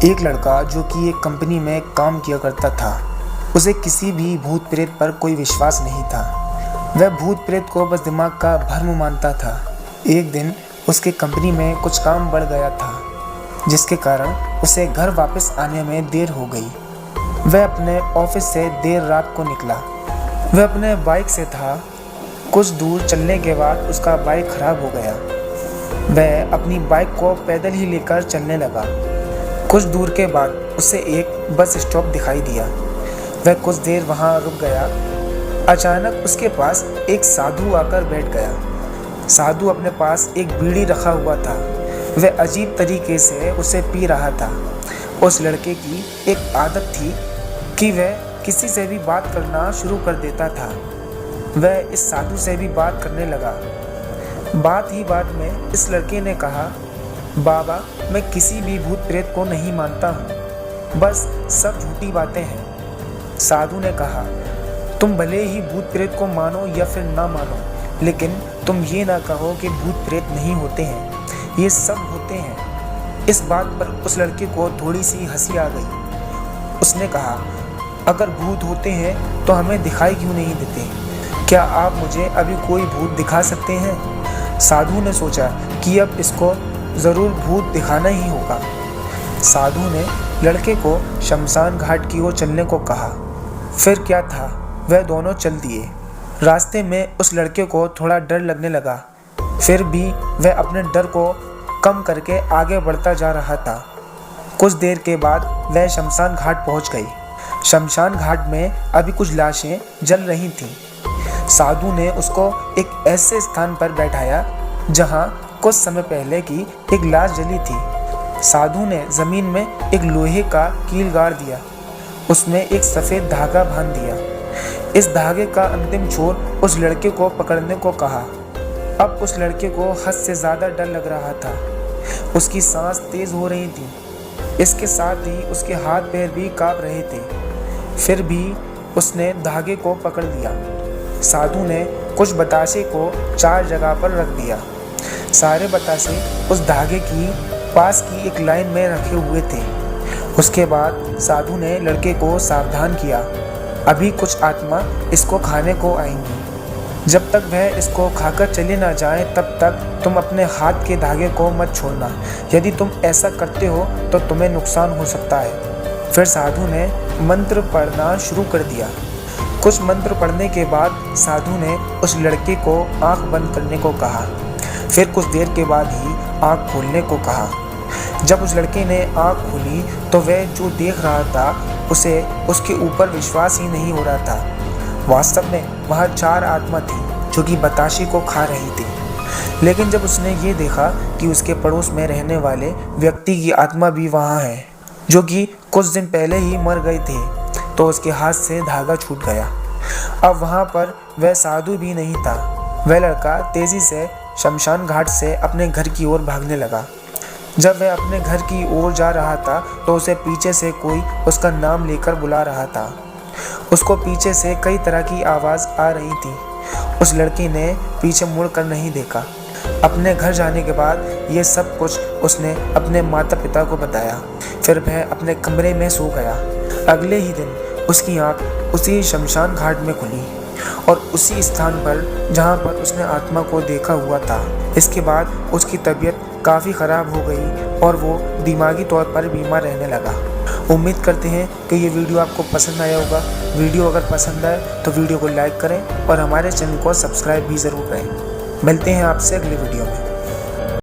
एक लड़का जो कि एक कंपनी में काम किया करता था, उसे किसी भी भूत प्रेत पर कोई विश्वास नहीं था। वह भूत प्रेत को बस दिमाग का भ्रम मानता था। एक दिन उसके कंपनी में कुछ काम बढ़ गया था, जिसके कारण उसे घर वापस आने में देर हो गई। वह अपने ऑफिस से देर रात को निकला। वह अपने बाइक से था। कुछ दूर चलने के बाद उसका बाइक खराब हो गया। वह अपनी बाइक को पैदल ही लेकर चलने लगा। कुछ दूर के बाद उसे एक बस स्टॉप दिखाई दिया। वह कुछ देर वहां रुक गया। अचानक उसके पास एक साधु आकर बैठ गया। साधु अपने पास एक बीड़ी रखा हुआ था। वह अजीब तरीके से उसे पी रहा था। उस लड़के की एक आदत थी कि वह किसी से भी बात करना शुरू कर देता था। वह इस साधु से भी बात करने लगा। बात ही बात में इस लड़के ने कहा, बाबा, मैं किसी भी भूत प्रेत को नहीं मानता हूँ, बस सब झूठी बातें हैं। साधु ने कहा, तुम भले ही भूत प्रेत को मानो या फिर ना मानो, लेकिन तुम ये ना कहो कि भूत प्रेत नहीं होते हैं, ये सब होते हैं। इस बात पर उस लड़के को थोड़ी सी हंसी आ गई। उसने कहा, अगर भूत होते हैं तो हमें दिखाई क्यों नहीं देते? क्या आप मुझे अभी कोई भूत दिखा सकते हैं? साधु ने सोचा कि अब इसको ज़रूर भूत दिखाना ही होगा। साधु ने लड़के को शमशान घाट की ओर चलने को कहा। फिर क्या था, वह दोनों चल दिए। रास्ते में उस लड़के को थोड़ा डर लगने लगा, फिर भी वह अपने डर को कम करके आगे बढ़ता जा रहा था। कुछ देर के बाद वह शमशान घाट पहुंच गई। शमशान घाट में अभी कुछ लाशें जल रही थीं। साधु ने उसको एक ऐसे स्थान पर बैठाया जहां कुछ समय पहले की एक लाश जली थी। साधु ने जमीन में एक लोहे का कील गाड़ दिया। उसमें एक सफ़ेद धागा बांध दिया। इस धागे का अंतिम छोर उस लड़के को पकड़ने को कहा। अब उस लड़के को हद से ज़्यादा डर लग रहा था। उसकी सांस तेज़ हो रही थी। इसके साथ ही उसके हाथ पैर भी काँप रहे थे। फिर भी उसने धागे को पकड़ लिया। साधु ने कुछ बतासे को 4 जगह पर रख दिया। सारे बतासे उस धागे की पास की एक लाइन में रखे हुए थे। उसके बाद साधु ने लड़के को सावधान किया, अभी कुछ आत्मा इसको खाने को आएंगी। जब तक वह इसको खाकर चले ना जाए तब तक तुम अपने हाथ के धागे को मत छोड़ना। यदि तुम ऐसा करते हो तो तुम्हें नुकसान हो सकता है। फिर साधु ने मंत्र पढ़ना शुरू कर दिया। कुछ मंत्र पढ़ने के बाद साधु ने उस लड़के को आंख बंद करने को कहा। फिर कुछ देर के बाद ही आंख खोलने को कहा। जब उस लड़के ने आंख खोली तो वह जो देख रहा था उसे उसके ऊपर विश्वास ही नहीं हो रहा था। वास्तव में वहाँ 4 आत्मा थी जो कि बताशे को खा रही थी। लेकिन जब उसने ये देखा कि उसके पड़ोस में रहने वाले व्यक्ति की आत्मा भी वहाँ है, जो कि कुछ दिन पहले ही मर गए थे, तो उसके हाथ से धागा छूट गया। अब वहाँ पर वह साधु भी नहीं था। वह लड़का तेज़ी से शमशान घाट से अपने घर की ओर भागने लगा। जब वह अपने घर की ओर जा रहा था तो उसे पीछे से कोई उसका नाम लेकर बुला रहा था। उसको पीछे से कई तरह की आवाज़ आ रही थी। उस लड़की ने पीछे मुड़कर नहीं देखा। अपने घर जाने के बाद ये सब कुछ उसने अपने माता पिता को बताया। फिर वह अपने कमरे में सो गया। अगले ही दिन उसकी आँख उसी शमशान घाट में खुली और उसी स्थान पर जहाँ पर उसने आत्मा को देखा हुआ था। इसके बाद उसकी तबीयत काफ़ी ख़राब हो गई और वो दिमागी तौर पर बीमार रहने लगा। उम्मीद करते हैं कि ये वीडियो आपको पसंद आया होगा। वीडियो अगर पसंद आए तो वीडियो को लाइक करें और हमारे चैनल को सब्सक्राइब भी ज़रूर करें। मिलते हैं आपसे अगले वीडियो में।